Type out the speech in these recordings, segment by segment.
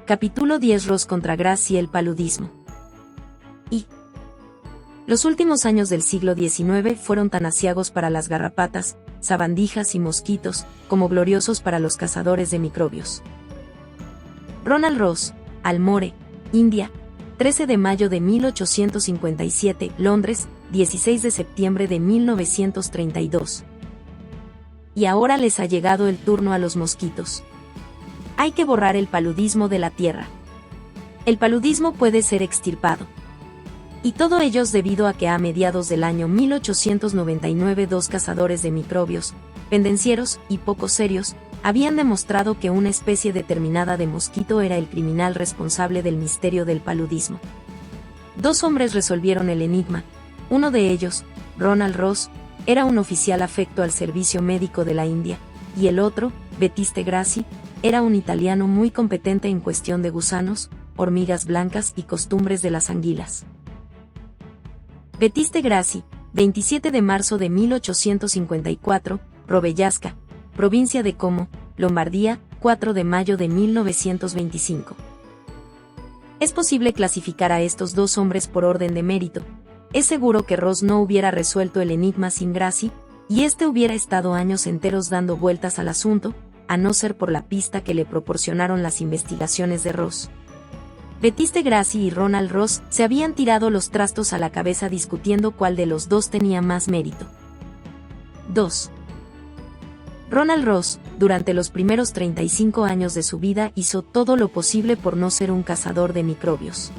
Capítulo 10. Ross contra Gracie, el paludismo. Los últimos años del siglo XIX fueron tan aciagos para las garrapatas, sabandijas y mosquitos, como gloriosos para los cazadores de microbios. Ronald Ross, Almore, India, 13 de mayo de 1857, Londres, 16 de septiembre de 1932. Y ahora les ha llegado el turno a los mosquitos. Hay que borrar el paludismo de la tierra. El paludismo puede ser extirpado. Y todo ello debido a que a mediados del año 1899 dos cazadores de microbios, pendencieros y poco serios, habían demostrado que una especie determinada de mosquito era el criminal responsable del misterio del paludismo. Dos hombres resolvieron el enigma. Uno de ellos, Ronald Ross, era un oficial afecto al servicio médico de la India, y el otro, Battiste Gracie, era un italiano muy competente en cuestión de gusanos, hormigas blancas y costumbres de las anguilas. Battiste Gracie, 27 de marzo de 1854, Rovellasca, provincia de Como, Lombardía, 4 de mayo de 1925. Es posible clasificar a estos dos hombres por orden de mérito. Es seguro que Ross no hubiera resuelto el enigma sin Gracie, y este hubiera estado años enteros dando vueltas al asunto, a no ser por la pista que le proporcionaron las investigaciones de Ross. Battiste Gracie y Ronald Ross se habían tirado los trastos a la cabeza discutiendo cuál de los dos tenía más mérito. 2. Ronald Ross, durante los primeros 35 años de su vida, hizo todo lo posible por no ser un cazador de microbios.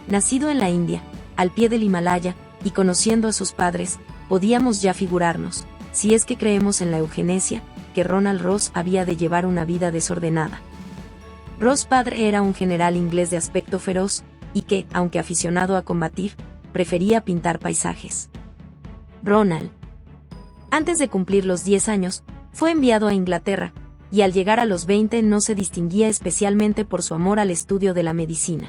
Nacido en la India, al pie del Himalaya, y conociendo a sus padres, podíamos ya figurarnos, si es que creemos en la eugenesia, que Ronald Ross había de llevar una vida desordenada. Ross padre era un general inglés de aspecto feroz, y que, aunque aficionado a combatir, prefería pintar paisajes. Ronald, antes de cumplir los 10 años, fue enviado a Inglaterra, y al llegar a los 20 no se distinguía especialmente por su amor al estudio de la medicina.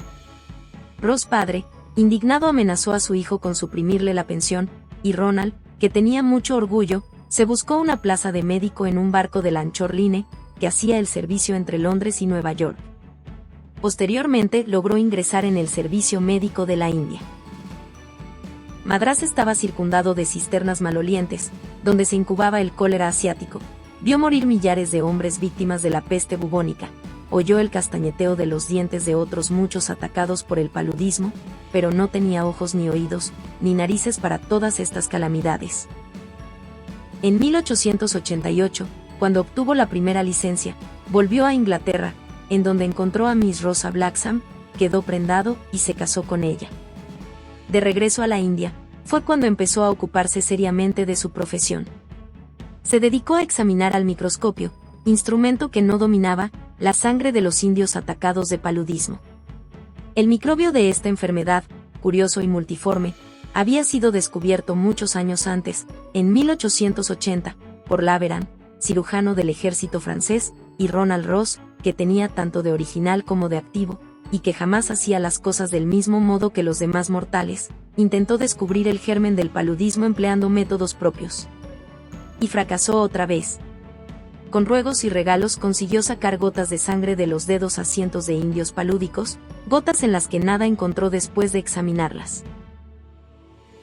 Ross padre, indignado, amenazó a su hijo con suprimirle la pensión, y Ronald, que tenía mucho orgullo, se buscó una plaza de médico en un barco de la Shore Line, que hacía el servicio entre Londres y Nueva York. Posteriormente logró ingresar en el servicio médico de la India. Madrás estaba circundado de cisternas malolientes, donde se incubaba el cólera asiático. Vio morir millares de hombres víctimas de la peste bubónica. Oyó el castañeteo de los dientes de otros muchos atacados por el paludismo, pero no tenía ojos ni oídos, ni narices para todas estas calamidades. En 1888, cuando obtuvo la primera licencia, volvió a Inglaterra, en donde encontró a Miss Rosa Blaxham, quedó prendado y se casó con ella. De regreso a la India, fue cuando empezó a ocuparse seriamente de su profesión. Se dedicó a examinar al microscopio, instrumento que no dominaba, la sangre de los indios atacados de paludismo. El microbio de esta enfermedad, curioso y multiforme, había sido descubierto muchos años antes, en 1880, por Laveran, cirujano del ejército francés, y Ronald Ross, que tenía tanto de original como de activo, y que jamás hacía las cosas del mismo modo que los demás mortales, intentó descubrir el germen del paludismo empleando métodos propios. Y fracasó otra vez. Con ruegos y regalos consiguió sacar gotas de sangre de los dedos a cientos de indios palúdicos, gotas en las que nada encontró después de examinarlas.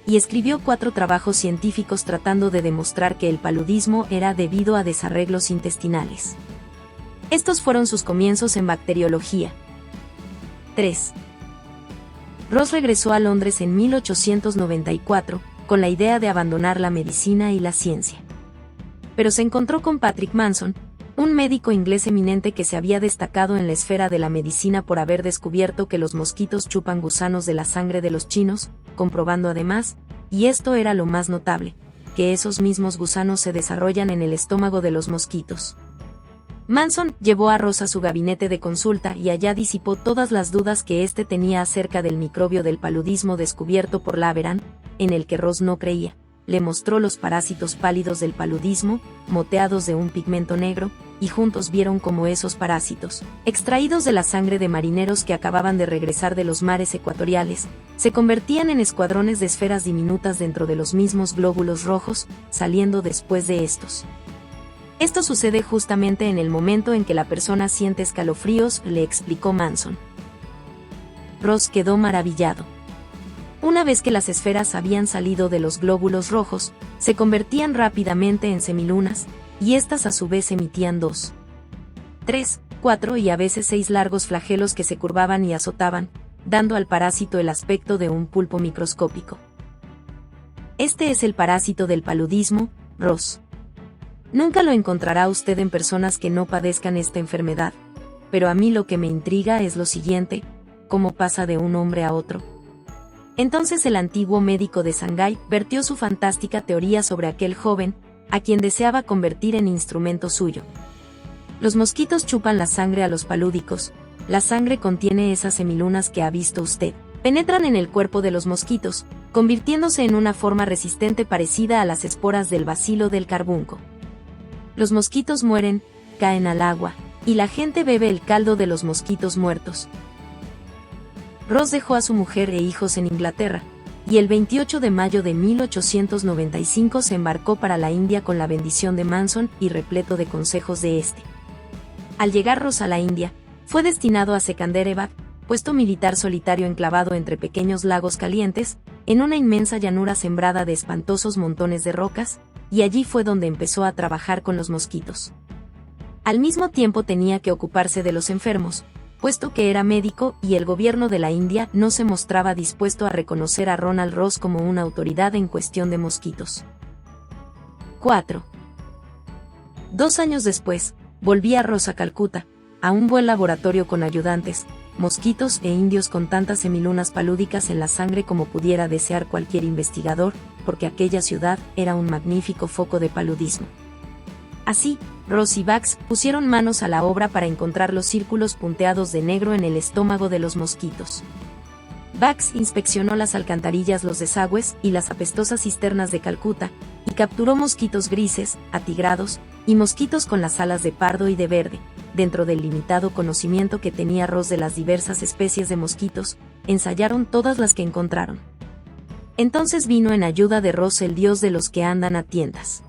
Y escribió 4 trabajos científicos tratando de demostrar que el paludismo era debido a desarreglos intestinales. Estos fueron sus comienzos en bacteriología. 3. Ross regresó a Londres en 1894, con la idea de abandonar la medicina y la ciencia. Pero se encontró con Patrick Manson, un médico inglés eminente que se había destacado en la esfera de la medicina por haber descubierto que los mosquitos chupan gusanos de la sangre de los chinos, comprobando además, y esto era lo más notable, que esos mismos gusanos se desarrollan en el estómago de los mosquitos. Manson llevó a Ross a su gabinete de consulta y allá disipó todas las dudas que éste tenía acerca del microbio del paludismo descubierto por Laveran, en el que Ross no creía. Le mostró los parásitos pálidos del paludismo, moteados de un pigmento negro, y juntos vieron cómo esos parásitos, extraídos de la sangre de marineros que acababan de regresar de los mares ecuatoriales, se convertían en escuadrones de esferas diminutas dentro de los mismos glóbulos rojos, saliendo después de estos. Esto sucede justamente en el momento en que la persona siente escalofríos, le explicó Manson. Ross quedó maravillado. Una vez que las esferas habían salido de los glóbulos rojos, se convertían rápidamente en semilunas, y éstas a su vez emitían 2, 3, 4 y a veces 6 largos flagelos que se curvaban y azotaban, dando al parásito el aspecto de un pulpo microscópico. Este es el parásito del paludismo, Ross. Nunca lo encontrará usted en personas que no padezcan esta enfermedad, pero a mí lo que me intriga es lo siguiente: ¿cómo pasa de un hombre a otro? Entonces el antiguo médico de Shanghái vertió su fantástica teoría sobre aquel joven, a quien deseaba convertir en instrumento suyo. Los mosquitos chupan la sangre a los palúdicos, la sangre contiene esas semilunas que ha visto usted. Penetran en el cuerpo de los mosquitos, convirtiéndose en una forma resistente parecida a las esporas del bacilo del carbunco. Los mosquitos mueren, caen al agua, y la gente bebe el caldo de los mosquitos muertos. Ross dejó a su mujer e hijos en Inglaterra, y el 28 de mayo de 1895 se embarcó para la India con la bendición de Manson y repleto de consejos de este. Al llegar Ross a la India, fue destinado a Secunderabad, puesto militar solitario enclavado entre pequeños lagos calientes, en una inmensa llanura sembrada de espantosos montones de rocas, y allí fue donde empezó a trabajar con los mosquitos. Al mismo tiempo tenía que ocuparse de los enfermos, puesto que era médico y el gobierno de la India no se mostraba dispuesto a reconocer a Ronald Ross como una autoridad en cuestión de mosquitos. 4. 2 años después, volvía Ross a Calcuta, a un buen laboratorio con ayudantes, mosquitos e indios con tantas semilunas palúdicas en la sangre como pudiera desear cualquier investigador, porque aquella ciudad era un magnífico foco de paludismo. Así, Ross y Bax pusieron manos a la obra para encontrar los círculos punteados de negro en el estómago de los mosquitos. Bax inspeccionó las alcantarillas, los desagües y las apestosas cisternas de Calcuta, y capturó mosquitos grises, atigrados, y mosquitos con las alas de pardo y de verde. Dentro del limitado conocimiento que tenía Ross de las diversas especies de mosquitos, ensayaron todas las que encontraron. Entonces vino en ayuda de Ross el dios de los que andan a tientas.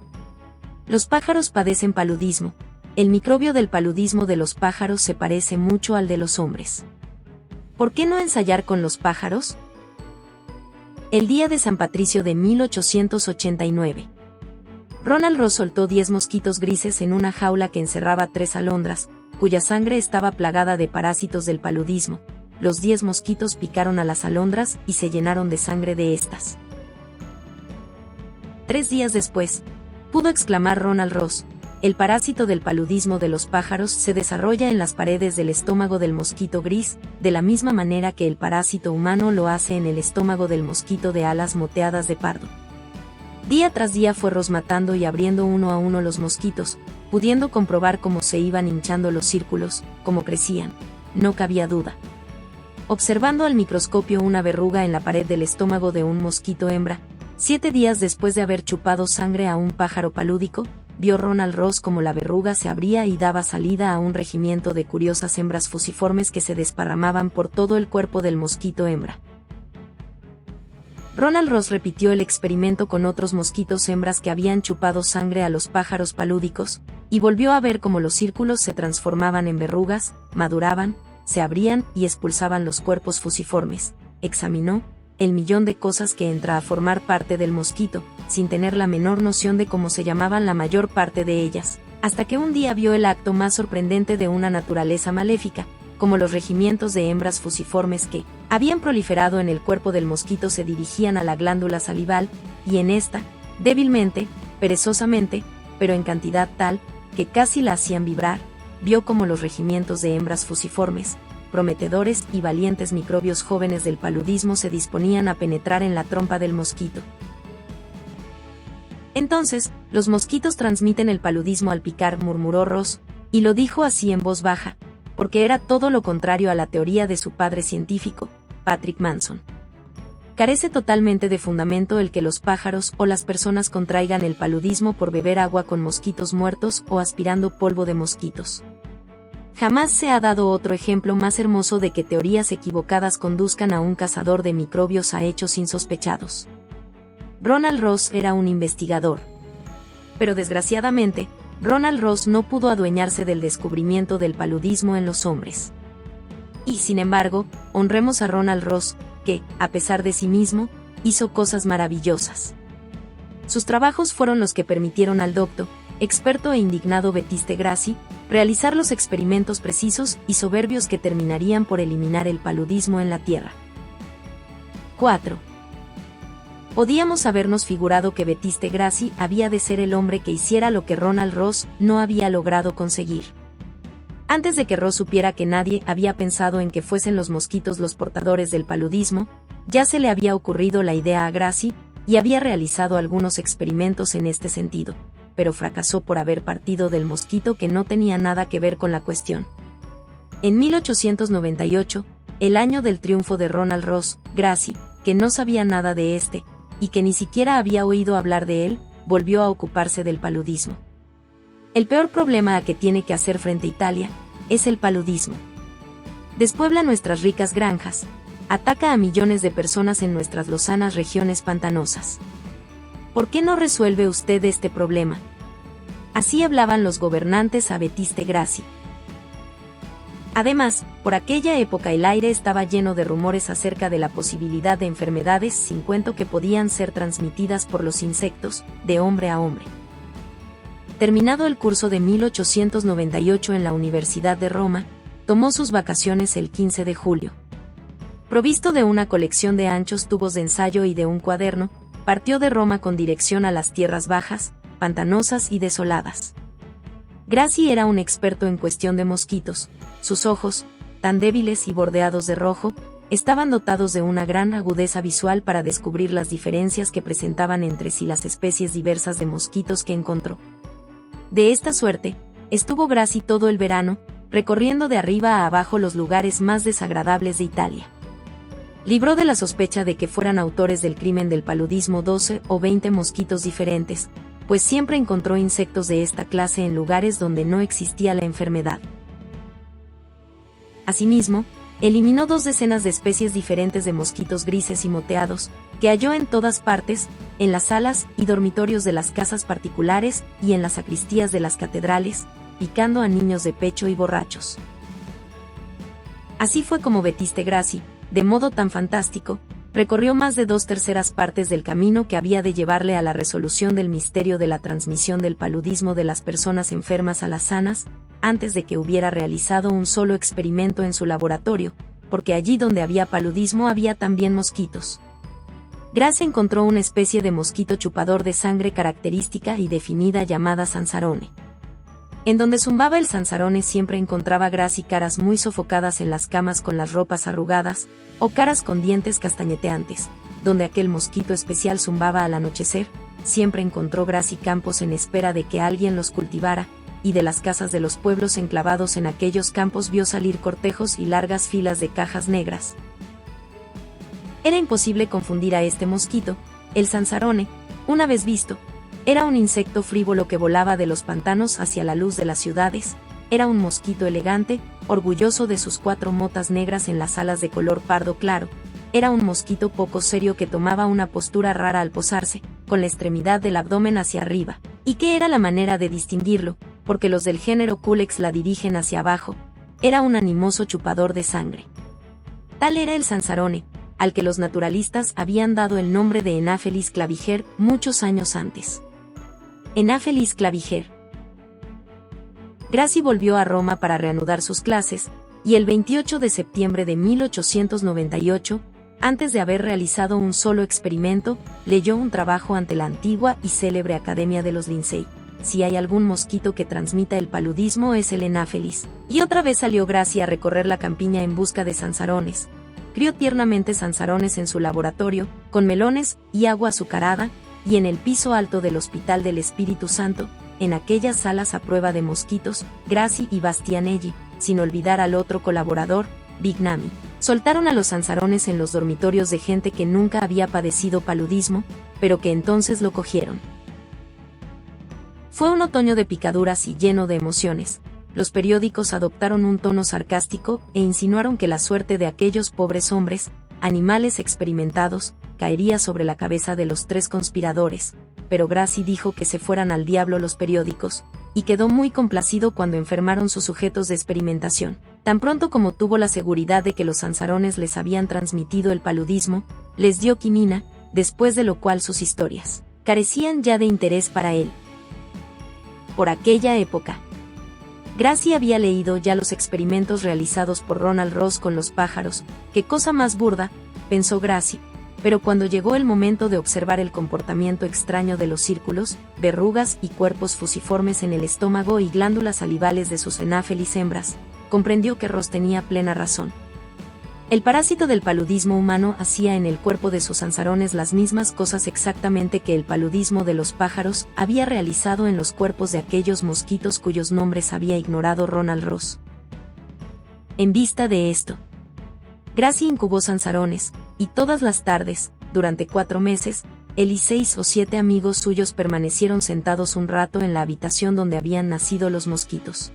Los pájaros padecen paludismo. El microbio del paludismo de los pájaros se parece mucho al de los hombres. ¿Por qué no ensayar con los pájaros? El día de San Patricio de 1889. Ronald Ross soltó 10 mosquitos grises en una jaula que encerraba 3 alondras, cuya sangre estaba plagada de parásitos del paludismo. Los 10 mosquitos picaron a las alondras y se llenaron de sangre de estas. 3 días después, pudo exclamar Ronald Ross, el parásito del paludismo de los pájaros se desarrolla en las paredes del estómago del mosquito gris, de la misma manera que el parásito humano lo hace en el estómago del mosquito de alas moteadas de pardo. Día tras día fue Ross matando y abriendo uno a uno los mosquitos, pudiendo comprobar cómo se iban hinchando los círculos, cómo crecían. No cabía duda. Observando al microscopio una verruga en la pared del estómago de un mosquito hembra, 7 días después de haber chupado sangre a un pájaro palúdico, vio Ronald Ross como la verruga se abría y daba salida a un regimiento de curiosas hembras fusiformes que se desparramaban por todo el cuerpo del mosquito hembra. Ronald Ross repitió el experimento con otros mosquitos hembras que habían chupado sangre a los pájaros palúdicos, y volvió a ver cómo los círculos se transformaban en verrugas, maduraban, se abrían y expulsaban los cuerpos fusiformes. Examinó el millón de cosas que entra a formar parte del mosquito, sin tener la menor noción de cómo se llamaban la mayor parte de ellas, hasta que un día vio el acto más sorprendente de una naturaleza maléfica, como los regimientos de hembras fusiformes que habían proliferado en el cuerpo del mosquito se dirigían a la glándula salival, y en esta, débilmente, perezosamente, pero en cantidad tal, que casi la hacían vibrar, vio como los regimientos de hembras fusiformes, prometedores y valientes microbios jóvenes del paludismo se disponían a penetrar en la trompa del mosquito. Entonces, los mosquitos transmiten el paludismo al picar, murmuró Ross, y lo dijo así en voz baja, porque era todo lo contrario a la teoría de su padre científico, Patrick Manson. Carece totalmente de fundamento el que los pájaros o las personas contraigan el paludismo por beber agua con mosquitos muertos o aspirando polvo de mosquitos. Jamás se ha dado otro ejemplo más hermoso de que teorías equivocadas conduzcan a un cazador de microbios a hechos insospechados. Ronald Ross era un investigador. Pero desgraciadamente, Ronald Ross no pudo adueñarse del descubrimiento del paludismo en los hombres. Y, sin embargo, honremos a Ronald Ross, que, a pesar de sí mismo, hizo cosas maravillosas. Sus trabajos fueron los que permitieron al doctor, experto e indignado Battiste Grassi, realizar los experimentos precisos y soberbios que terminarían por eliminar el paludismo en la Tierra. 4. Podíamos habernos figurado que Battiste Grassi había de ser el hombre que hiciera lo que Ronald Ross no había logrado conseguir. Antes de que Ross supiera que nadie había pensado en que fuesen los mosquitos los portadores del paludismo, ya se le había ocurrido la idea a Grassi, y había realizado algunos experimentos en este sentido, pero fracasó por haber partido del mosquito que no tenía nada que ver con la cuestión. En 1898, el año del triunfo de Ronald Ross, Grassi, que no sabía nada de este, y que ni siquiera había oído hablar de él, volvió a ocuparse del paludismo. El peor problema a que tiene que hacer frente Italia es el paludismo. Despuebla nuestras ricas granjas, ataca a millones de personas en nuestras lozanas regiones pantanosas. ¿Por qué no resuelve usted este problema? Así hablaban los gobernantes a Battiste Grassi. Además, por aquella época el aire estaba lleno de rumores acerca de la posibilidad de enfermedades sin cuento que podían ser transmitidas por los insectos, de hombre a hombre. Terminado el curso de 1898 en la Universidad de Roma, tomó sus vacaciones el 15 de julio. Provisto de una colección de anchos tubos de ensayo y de un cuaderno, partió de Roma con dirección a las tierras bajas, pantanosas y desoladas. Grassi era un experto en cuestión de mosquitos. Sus ojos, tan débiles y bordeados de rojo, estaban dotados de una gran agudeza visual para descubrir las diferencias que presentaban entre sí las especies diversas de mosquitos que encontró. De esta suerte, estuvo Grassi todo el verano, recorriendo de arriba a abajo los lugares más desagradables de Italia. Libró de la sospecha de que fueran autores del crimen del paludismo 12 o 20 mosquitos diferentes, pues siempre encontró insectos de esta clase en lugares donde no existía la enfermedad. Asimismo, eliminó 2 decenas de especies diferentes de mosquitos grises y moteados, que halló en todas partes, en las salas y dormitorios de las casas particulares y en las sacristías de las catedrales, picando a niños de pecho y borrachos. Así fue como Battiste Grassi, de modo tan fantástico, recorrió más de 2/3 partes del camino que había de llevarle a la resolución del misterio de la transmisión del paludismo de las personas enfermas a las sanas, antes de que hubiera realizado un solo experimento en su laboratorio, porque allí donde había paludismo había también mosquitos. Grassi encontró una especie de mosquito chupador de sangre característica y definida llamada Sansarone. En donde zumbaba el Sansarone siempre encontraba Grassi caras muy sofocadas en las camas con las ropas arrugadas, o caras con dientes castañeteantes. Donde aquel mosquito especial zumbaba al anochecer, siempre encontró Grassi campos en espera de que alguien los cultivara, y de las casas de los pueblos enclavados en aquellos campos vio salir cortejos y largas filas de cajas negras. Era imposible confundir a este mosquito, el Sansarone, una vez visto. Era un insecto frívolo que volaba de los pantanos hacia la luz de las ciudades, era un mosquito elegante, orgulloso de sus 4 motas negras en las alas de color pardo claro, era un mosquito poco serio que tomaba una postura rara al posarse, con la extremidad del abdomen hacia arriba, y que era la manera de distinguirlo, porque los del género Culex la dirigen hacia abajo, era un animoso chupador de sangre. Tal era el Sansarone, al que los naturalistas habían dado el nombre de Anopheles claviger muchos años antes. Anopheles claviger. Grassi volvió a Roma para reanudar sus clases, y el 28 de septiembre de 1898, antes de haber realizado un solo experimento, leyó un trabajo ante la antigua y célebre Academia de los Lincei. Si hay algún mosquito que transmita el paludismo es el Anopheles. Y otra vez salió Grassi a recorrer la campiña en busca de sansarones. Crió tiernamente sansarones en su laboratorio, con melones y agua azucarada, y en el piso alto del Hospital del Espíritu Santo, en aquellas salas a prueba de mosquitos, Grassi y Bastianelli, sin olvidar al otro colaborador, Bignami, soltaron a los sansarones en los dormitorios de gente que nunca había padecido paludismo, pero que entonces lo cogieron. Fue un otoño de picaduras y lleno de emociones. Los periódicos adoptaron un tono sarcástico e insinuaron que la suerte de aquellos pobres hombres, animales experimentados, caería sobre la cabeza de los 3 conspiradores, pero Grassi dijo que se fueran al diablo los periódicos, y quedó muy complacido cuando enfermaron sus sujetos de experimentación. Tan pronto como tuvo la seguridad de que los sansarones les habían transmitido el paludismo, les dio quinina, después de lo cual sus historias carecían ya de interés para él. Por aquella época, Gracie había leído ya los experimentos realizados por Ronald Ross con los pájaros. «Qué cosa más burda», pensó Gracie, pero cuando llegó el momento de observar el comportamiento extraño de los círculos, verrugas y cuerpos fusiformes en el estómago y glándulas salivales de sus Anopheles hembras, comprendió que Ross tenía plena razón. El parásito del paludismo humano hacía en el cuerpo de sus sansarones las mismas cosas exactamente que el paludismo de los pájaros había realizado en los cuerpos de aquellos mosquitos cuyos nombres había ignorado Ronald Ross. En vista de esto, Gracie incubó sansarones, y todas las tardes, durante 4 meses, él y 6 o 7 amigos suyos permanecieron sentados un rato en la habitación donde habían nacido los mosquitos.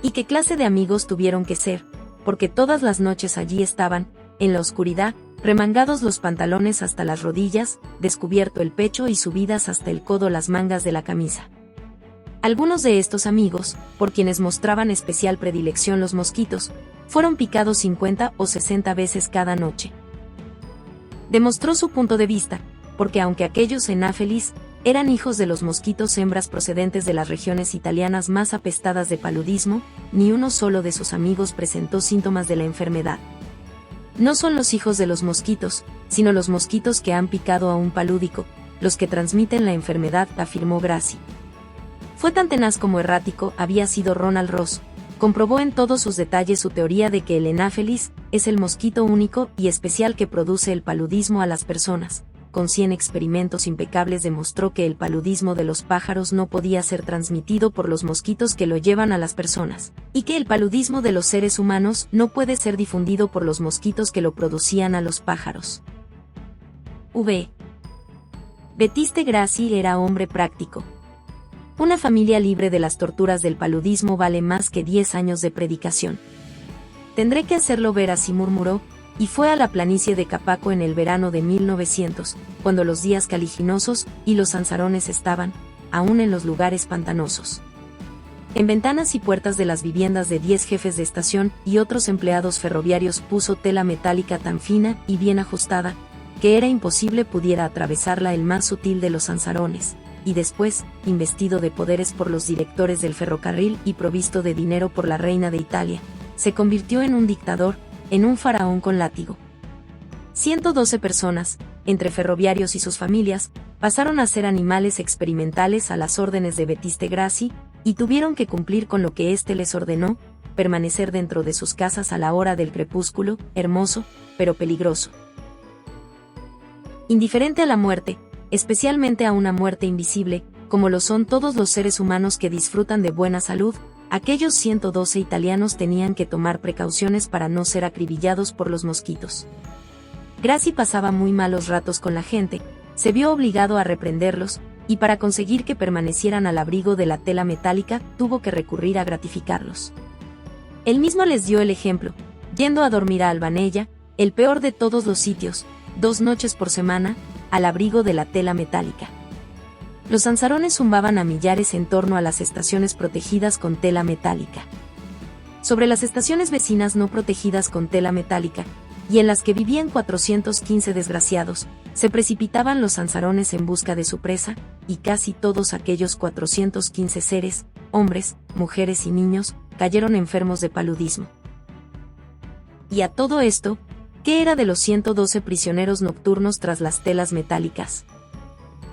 ¿Y qué clase de amigos tuvieron que ser? Porque todas las noches allí estaban, en la oscuridad, remangados los pantalones hasta las rodillas, descubierto el pecho y subidas hasta el codo las mangas de la camisa. Algunos de estos amigos, por quienes mostraban especial predilección los mosquitos, fueron picados 50 o 60 veces cada noche. Demostró su punto de vista, porque aunque aquellos Anopheles eran hijos de los mosquitos hembras procedentes de las regiones italianas más apestadas de paludismo, ni uno solo de sus amigos presentó síntomas de la enfermedad. No son los hijos de los mosquitos, sino los mosquitos que han picado a un palúdico, los que transmiten la enfermedad, afirmó Gracie. Fue tan tenaz como errático había sido Ronald Ross. Comprobó en todos sus detalles su teoría de que el Anopheles es el mosquito único y especial que produce el paludismo a las personas. Con 100 experimentos impecables demostró que el paludismo de los pájaros no podía ser transmitido por los mosquitos que lo llevan a las personas, y que el paludismo de los seres humanos no puede ser difundido por los mosquitos que lo producían a los pájaros. Batiste Gracie era hombre práctico. Una familia libre de las torturas del paludismo vale más que 10 años de predicación. Tendré que hacerlo ver, así murmuró, y fue a la planicie de Capaco en el verano de 1900, cuando los días caliginosos y los sansarones estaban, aún en los lugares pantanosos. En ventanas y puertas de las viviendas de 10 jefes de estación y otros empleados ferroviarios puso tela metálica tan fina y bien ajustada, que era imposible pudiera atravesarla el más sutil de los sansarones, y después, investido de poderes por los directores del ferrocarril y provisto de dinero por la reina de Italia, se convirtió en un dictador, en un faraón con látigo. 112 personas, entre ferroviarios y sus familias, pasaron a ser animales experimentales a las órdenes de Batiste Gracie, y tuvieron que cumplir con lo que éste les ordenó, permanecer dentro de sus casas a la hora del crepúsculo, hermoso, pero peligroso. Indiferente a la muerte, especialmente a una muerte invisible, como lo son todos los seres humanos que disfrutan de buena salud, aquellos 112 italianos tenían que tomar precauciones para no ser acribillados por los mosquitos. Gracie pasaba muy malos ratos con la gente, se vio obligado a reprenderlos, y para conseguir que permanecieran al abrigo de la tela metálica, tuvo que recurrir a gratificarlos. Él mismo les dio el ejemplo, yendo a dormir a Albanella, el peor de todos los sitios, 2 noches por semana, al abrigo de la tela metálica. Los sansarones zumbaban a millares en torno a las estaciones protegidas con tela metálica. Sobre las estaciones vecinas no protegidas con tela metálica, y en las que vivían 415 desgraciados, se precipitaban los sansarones en busca de su presa, y casi todos aquellos 415 seres, hombres, mujeres y niños, cayeron enfermos de paludismo. Y a todo esto, ¿qué era de los 112 prisioneros nocturnos tras las telas metálicas?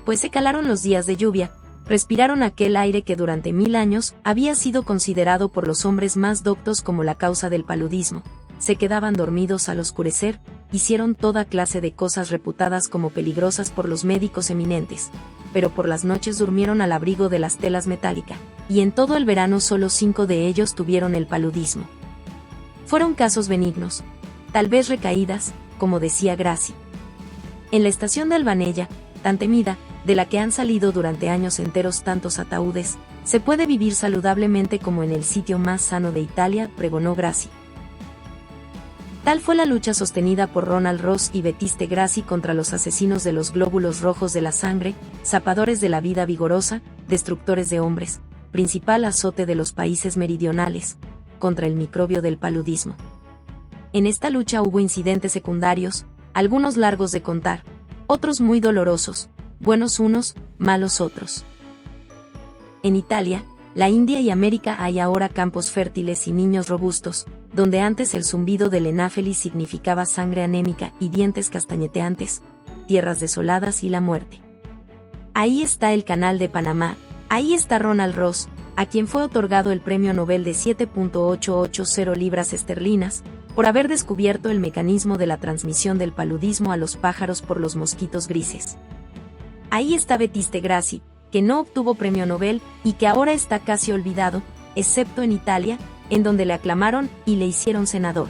Pues se calaron los días de lluvia, respiraron aquel aire que durante 1000 años había sido considerado por los hombres más doctos como la causa del paludismo, se quedaban dormidos al oscurecer, hicieron toda clase de cosas reputadas como peligrosas por los médicos eminentes, pero por las noches durmieron al abrigo de las telas metálicas, y en todo el verano solo 5 de ellos tuvieron el paludismo. Fueron casos benignos, tal vez recaídas, como decía Gracie. En la estación de Albanella, tan temida, de la que han salido durante años enteros tantos ataúdes, se puede vivir saludablemente como en el sitio más sano de Italia, pregonó Gracie. Tal fue la lucha sostenida por Ronald Ross y Batiste Gracie contra los asesinos de los glóbulos rojos de la sangre, zapadores de la vida vigorosa, destructores de hombres, principal azote de los países meridionales, contra el microbio del paludismo. En esta lucha hubo incidentes secundarios, algunos largos de contar, otros muy dolorosos, buenos unos, malos otros. En Italia, la India y América hay ahora campos fértiles y niños robustos, donde antes el zumbido del enáfelis significaba sangre anémica y dientes castañeteantes, tierras desoladas y la muerte. Ahí está el Canal de Panamá, ahí está Ronald Ross, a quien fue otorgado el Premio Nobel de 7.880 libras esterlinas, por haber descubierto el mecanismo de la transmisión del paludismo a los pájaros por los mosquitos grises. Ahí está Battista Grassi, que no obtuvo premio Nobel y que ahora está casi olvidado, excepto en Italia, en donde le aclamaron y le hicieron senador.